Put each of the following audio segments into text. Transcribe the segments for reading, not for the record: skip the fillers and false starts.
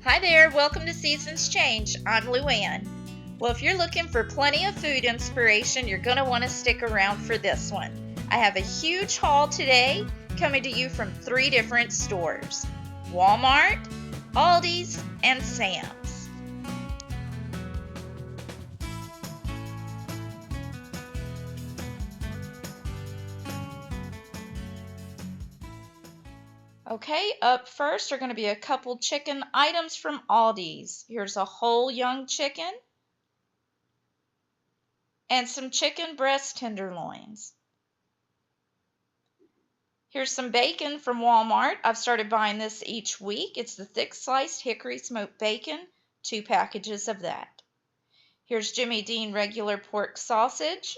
Hi there, welcome to Seasons Change. I'm Luann. Well, if you're looking for plenty of food inspiration, you're going to want to stick around for this one. I have a huge haul today coming to you from 3 different stores: Walmart, Aldi's, and Sam's. Okay, up first are going to be a couple chicken items from Aldi's. Here's a whole young chicken and some chicken breast tenderloins. Here's some bacon from Walmart. I've started buying this each week. It's the thick sliced hickory smoked bacon, 2 packages of that. Here's Jimmy Dean regular pork sausage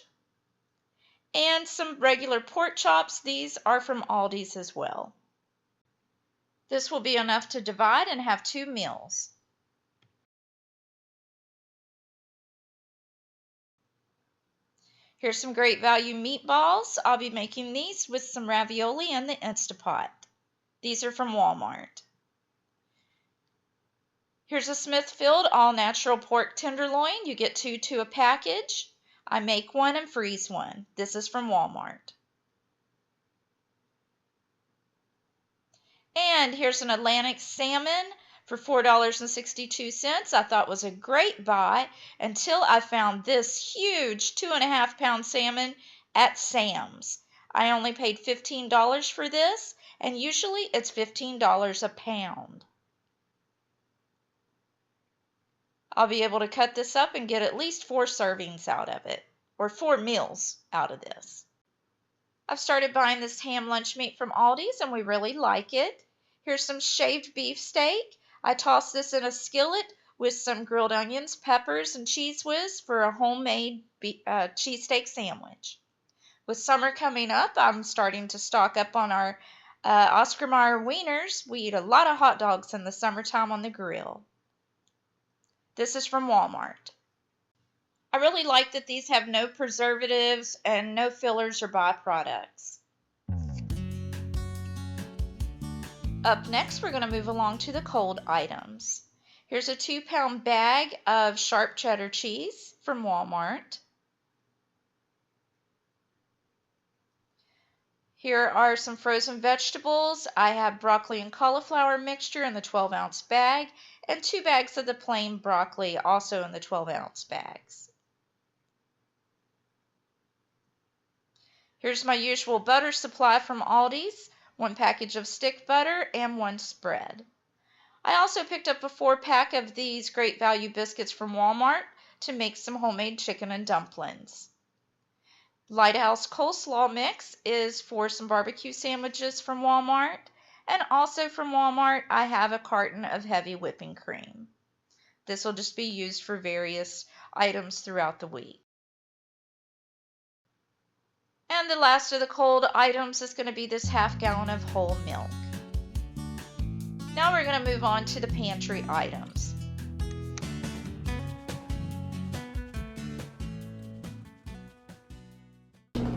and some regular pork chops. These are from Aldi's as well. This will be enough to divide and have 2 meals. Here's some Great Value meatballs. I'll be making these with some ravioli in the Instapot. These are from Walmart. Here's a Smithfield all-natural pork tenderloin. You get 2 to a package. I make one and freeze one. This is from Walmart. And here's an Atlantic salmon for $4.62. I thought was a great buy until I found this huge 2.5-pound salmon at Sam's. I only paid $15 for this, and usually it's $15 a pound. I'll be able to cut this up and get at least 4 servings out of it, or 4 meals out of this. I've started buying this ham lunch meat from Aldi's, and we really like it. Here's some shaved beef steak. I tossed this in a skillet with some grilled onions, peppers, and Cheese Whiz for a homemade cheesesteak sandwich. With summer coming up, I'm starting to stock up on our Oscar Mayer wieners. We eat a lot of hot dogs in the summertime on the grill. This is from Walmart. I really like that these have no preservatives and no fillers or byproducts. Up next, we're going to move along to the cold items. Here's a 2-pound bag of sharp cheddar cheese from Walmart. Here are some frozen vegetables. I have broccoli and cauliflower mixture in the 12-ounce bag and 2 bags of the plain broccoli also in the 12-ounce bags. Here's my usual butter supply from Aldi's. 1 package of stick butter and 1 spread. I also picked up a 4-pack of these Great Value biscuits from Walmart to make some homemade chicken and dumplings. Lighthouse coleslaw mix is for some barbecue sandwiches from Walmart. And also from Walmart, I have a carton of heavy whipping cream. This will just be used for various items throughout the week. And the last of the cold items is going to be this 1/2 gallon of whole milk. Now we're going to move on to the pantry items.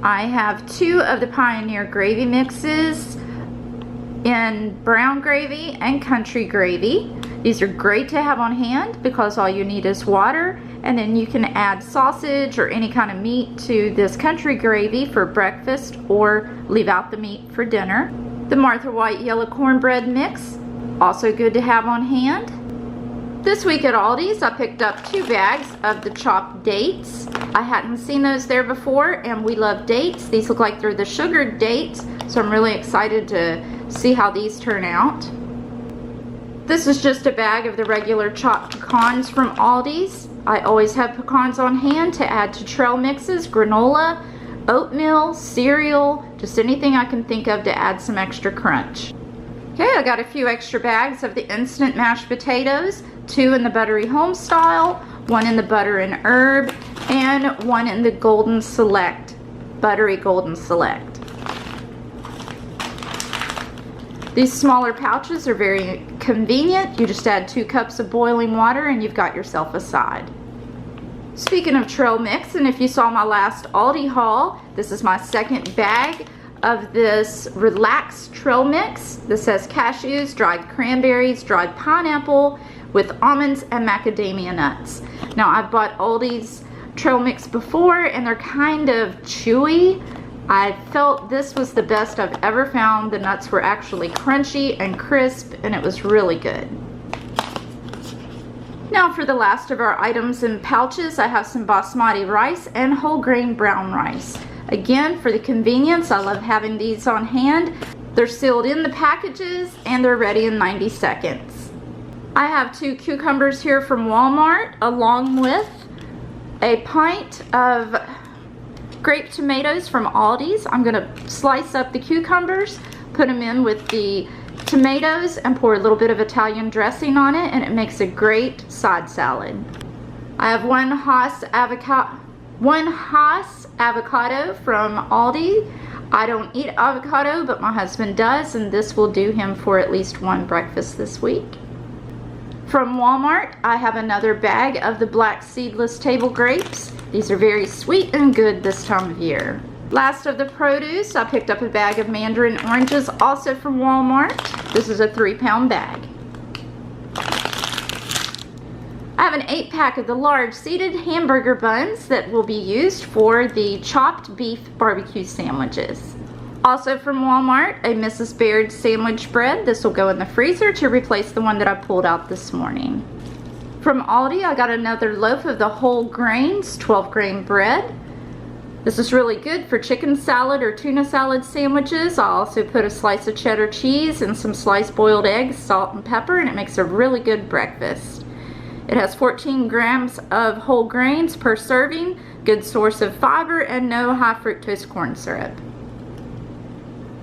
I have 2 of the Pioneer gravy mixes in brown gravy and country gravy. These are great to have on hand because all you need is water, and then you can add sausage or any kind of meat to this country gravy for breakfast or leave out the meat for dinner. The Martha White yellow cornbread mix, also good to have on hand. This week at Aldi's, I picked up 2 bags of the chopped dates. I hadn't seen those there before, and we love dates. These look like they're the sugared dates, so I'm really excited to see how these turn out. This is just a bag of the regular chopped pecans from Aldi's. I always have pecans on hand to add to trail mixes, granola, oatmeal, cereal, just anything I can think of to add some extra crunch. Okay, I got a few extra bags of the instant mashed potatoes, 2 in the buttery home style, 1 in the butter and herb, and 1 in the golden select, buttery golden select. These smaller pouches are very convenient. You just add 2 cups of boiling water and you've got yourself a side. Speaking of trail mix, and if you saw my last Aldi haul, this is my 2nd bag of this Relax trail mix. This has cashews, dried cranberries, dried pineapple, with almonds and macadamia nuts. Now, I've bought Aldi's trail mix before and they're kind of chewy. I felt this was the best I've ever found. The nuts were actually crunchy and crisp and it was really good. Now for the last of our items in pouches, I have some basmati rice and whole grain brown rice. Again, for the convenience, I love having these on hand. They're sealed in the packages and they're ready in 90 seconds. I have 2 cucumbers here from Walmart along with a pint of grape tomatoes from Aldi's. I'm going to slice up the cucumbers, put them in with the tomatoes and pour a little bit of Italian dressing on it, and it makes a great side salad. I have one Hass avocado from Aldi. I don't eat avocado, but my husband does, and this will do him for at least one breakfast this week. From Walmart, I have another bag of the black seedless table grapes. These are very sweet and good this time of year. Last of the produce, I picked up a bag of mandarin oranges, also from Walmart. This is a 3-pound bag. I have an 8-pack of the large seeded hamburger buns that will be used for the chopped beef barbecue sandwiches. Also from Walmart, a Mrs. Baird sandwich bread. This will go in the freezer to replace the one that I pulled out this morning. From Aldi, I got another loaf of the whole grains, 12-grain bread. This is really good for chicken salad or tuna salad sandwiches. I also put a slice of cheddar cheese and some sliced boiled eggs, salt and pepper, and it makes a really good breakfast. It has 14 grams of whole grains per serving, good source of fiber, and no high fructose corn syrup.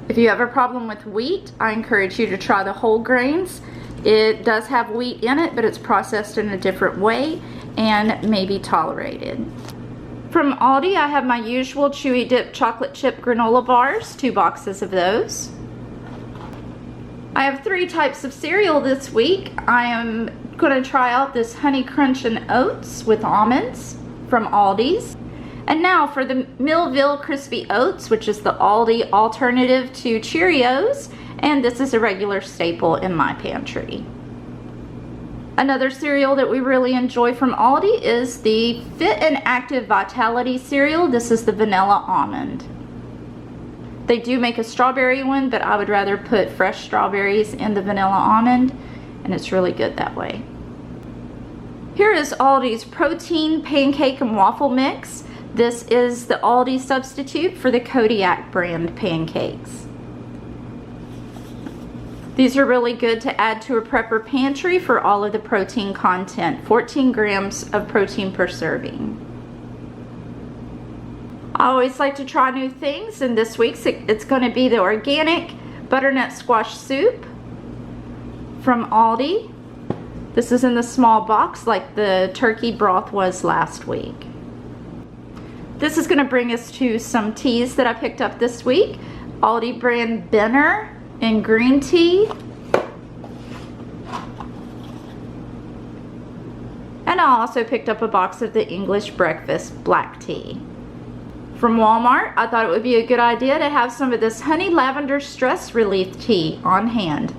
If you have a problem with wheat, I encourage you to try the whole grains. It does have wheat in it, but it's processed in a different way and may be tolerated. From Aldi, I have my usual Chewy Dip chocolate chip granola bars, 2 boxes of those. I have 3 types of cereal this week. I am going to try out this Honey Crunch and Oats with almonds from Aldi's. And now for the Millville Crispy Oats, which is the Aldi alternative to Cheerios, and this is a regular staple in my pantry. Another cereal that we really enjoy from Aldi is the Fit and Active Vitality cereal. This is the vanilla almond. They do make a strawberry one, but I would rather put fresh strawberries in the vanilla almond, and it's really good that way. Here is Aldi's protein pancake and waffle mix. This is the Aldi substitute for the Kodiak brand pancakes. These are really good to add to a prepper pantry for all of the protein content. 14 grams of protein per serving. I always like to try new things, and this week's it's going to be the organic butternut squash soup from Aldi. This is in the small box like the turkey broth was last week. This is going to bring us to some teas that I picked up this week. Aldi brand Benner in green tea. And I also picked up a box of the English breakfast black tea. From Walmart, I thought it would be a good idea to have some of this honey lavender stress relief tea on hand.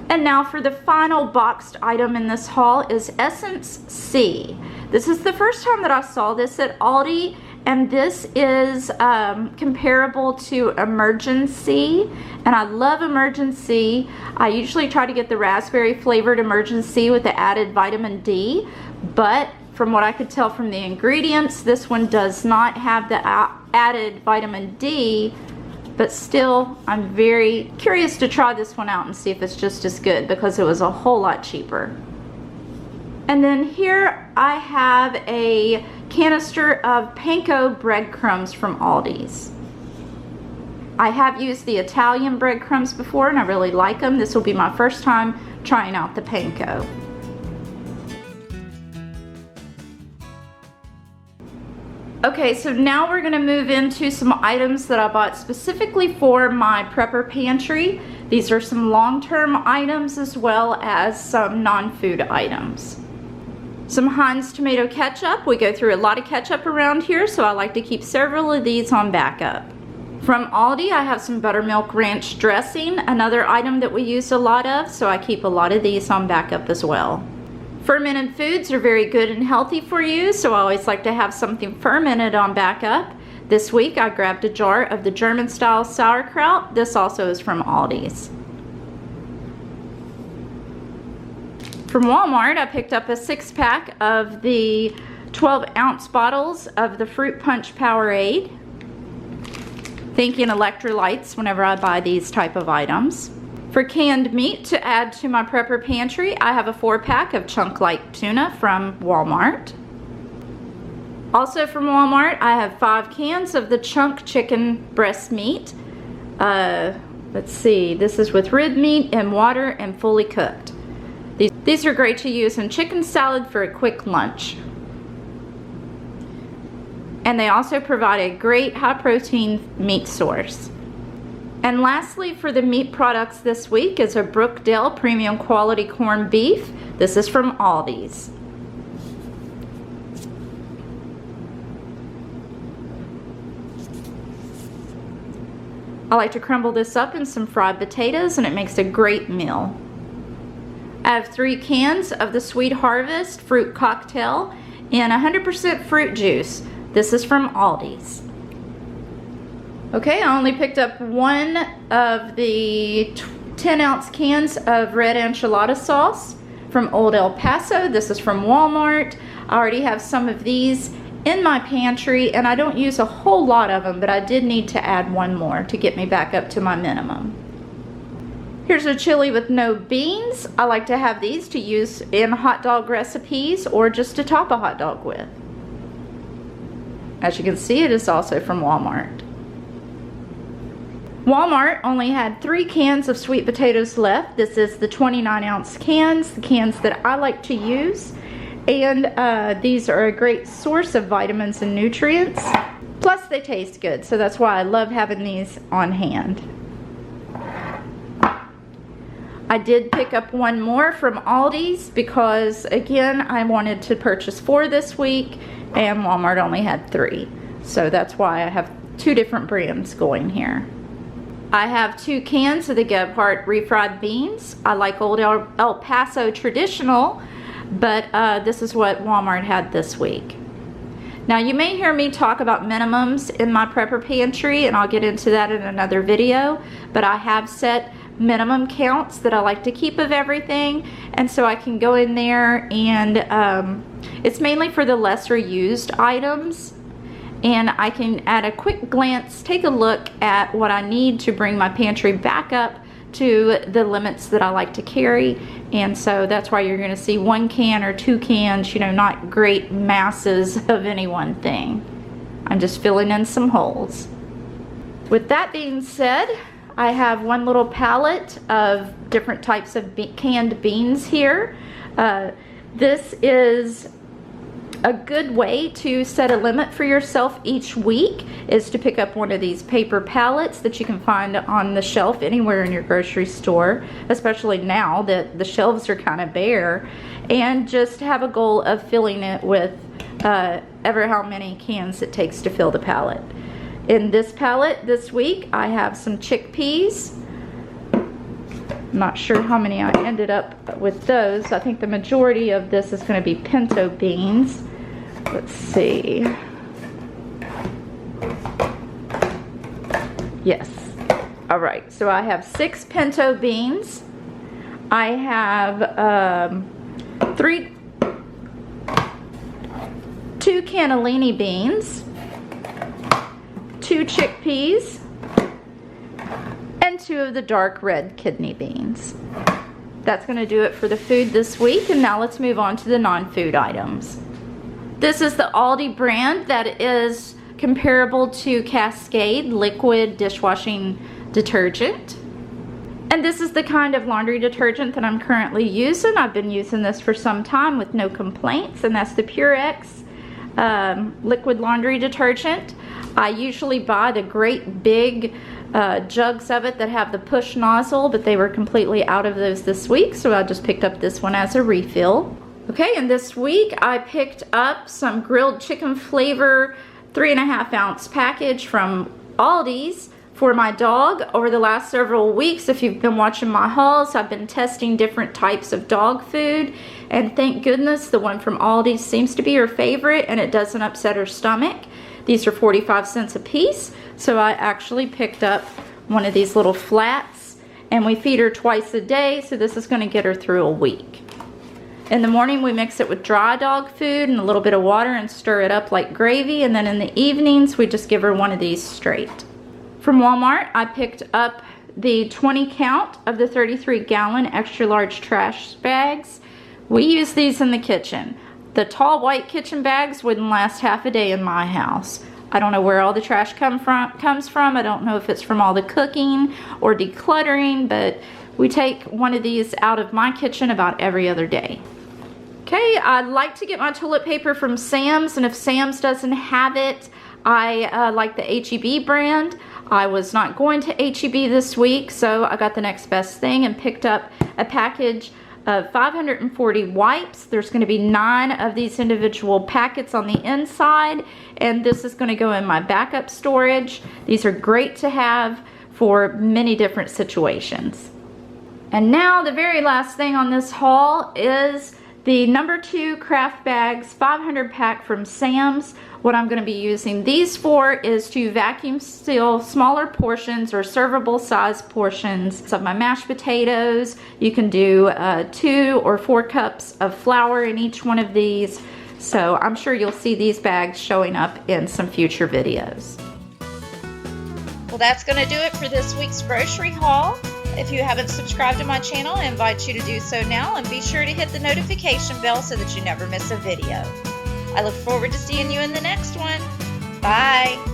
And now for the final boxed item in this haul is Essence C. This is the first time that I saw this at Aldi, and this is comparable to Emergency, and I love Emergency. I usually try to get the raspberry flavored Emergency with the added vitamin D, but from what I could tell from the ingredients, this one does not have the added vitamin D, but still, I'm very curious to try this one out and see if it's just as good because it was a whole lot cheaper. And then here I have a canister of panko breadcrumbs from Aldi's. I have used the Italian breadcrumbs before and I really like them. This will be my first time trying out the panko. Okay, so now we're going to move into some items that I bought specifically for my prepper pantry. These are some long-term items as well as some non-food items. Some Heinz tomato ketchup. We go through a lot of ketchup around here, so I like to keep several of these on backup. From Aldi, I have some buttermilk ranch dressing, another item that we use a lot of, so I keep a lot of these on backup as well. Fermented foods are very good and healthy for you, so I always like to have something fermented on backup. This week I grabbed a jar of the German style sauerkraut. This also is from Aldi's. From Walmart, I picked up a 6-pack of the 12-ounce bottles of the Fruit Punch Powerade. Thinking electrolytes whenever I buy these type of items. For canned meat to add to my prepper pantry, I have a 4-pack of chunk-like tuna from Walmart. Also from Walmart, I have 5 cans of the chunk chicken breast meat. Let's see, this is with rib meat and water and fully cooked. These are great to use in chicken salad for a quick lunch. And they also provide a great high protein meat source. And lastly, for the meat products this week is a Brookdale premium quality corned beef. This is from Aldi's. I like to crumble this up in some fried potatoes and it makes a great meal. I have 3 cans of the Sweet Harvest fruit cocktail and 100% fruit juice. This is from Aldi's. Okay, I only picked up 1 of the 10-ounce cans of red enchilada sauce from Old El Paso. This is from Walmart. I already have some of these in my pantry and I don't use a whole lot of them, but I did need to add 1 more to get me back up to my minimum. Here's a chili with no beans. I like to have these to use in hot dog recipes or just to top a hot dog with. As you can see, it is also from Walmart. Walmart only had 3 cans of sweet potatoes left. This is the 29-ounce cans, the cans that I like to use. And these are a great source of vitamins and nutrients. Plus they taste good, so that's why I love having these on hand. I did pick up 1 more from Aldi's because, again, I wanted to purchase 4 this week and Walmart only had 3. So that's why I have 2 different brands going here. I have 2 cans of the Gebhardt refried beans. I like Old El Paso traditional, but this is what Walmart had this week. Now you may hear me talk about minimums in my prepper pantry and I'll get into that in another video, but I have set minimum counts that I like to keep of everything, and so I can go in there and it's mainly for the lesser used items, and I can at a quick glance take a look at what I need to bring my pantry back up to the limits that I like to carry. And so that's why you're going to see 1 can or 2 cans, you know, not great masses of any one thing. I'm just filling in some holes. With that being said, I have 1 little pallet of different types of canned beans here. This is a good way to set a limit for yourself each week, is to pick up 1 of these paper pallets that you can find on the shelf anywhere in your grocery store, especially now that the shelves are kind of bare, and just have a goal of filling it with ever how many cans it takes to fill the pallet. In this pallet this week, I have some chickpeas. I'm not sure how many I ended up with those. I think the majority of this is going to be pinto beans. Let's see. Yes. All right. So I have 6 pinto beans. I have 2 cannellini beans, 2 chickpeas, and 2 of the dark red kidney beans. That's going to do it for the food this week, and now let's move on to the non-food items. This is the Aldi brand that is comparable to Cascade liquid dishwashing detergent. And this is the kind of laundry detergent that I'm currently using. I've been using this for some time with no complaints, and that's the Purex liquid laundry detergent. I usually buy the great big jugs of it that have the push nozzle, but they were completely out of those this week, so I just picked up this one as a refill. Okay, and this week I picked up some grilled chicken flavor 3.5 ounce package from Aldi's. For my dog, over the last several weeks, if you've been watching my hauls, I've been testing different types of dog food, and thank goodness the one from Aldi seems to be her favorite and it doesn't upset her stomach. These are 45 cents a piece, so I actually picked up one of these little flats, and we feed her twice a day, so this is going to get her through a week. In the morning we mix it with dry dog food and a little bit of water and stir it up like gravy, and then in the evenings we just give her one of these straight. From Walmart, I picked up the 20 count of the 33-gallon extra large trash bags. We use these in the kitchen. The tall white kitchen bags wouldn't last half a day in my house. I don't know where all the trash comes from. I don't know if it's from all the cooking or decluttering, but we take one of these out of my kitchen about every other day. Okay, I like to get my toilet paper from Sam's, and if Sam's doesn't have it, I like the H-E-B brand. I was not going to H-E-B this week, so I got the next best thing and picked up a package of 540 wipes. There's going to be 9 of these individual packets on the inside, and this is going to go in my backup storage. These are great to have for many different situations. And now the very last thing on this haul is the number 2 craft bags 500 pack from Sam's. What I'm going to be using these for is to vacuum seal smaller portions or servable size portions of my mashed potatoes. You can do 2 or 4 cups of flour in each one of these. So I'm sure you'll see these bags showing up in some future videos. Well, that's going to do it for this week's grocery haul. If you haven't subscribed to my channel, I invite you to do so now, and be sure to hit the notification bell so that you never miss a video. I look forward to seeing you in the next one. Bye.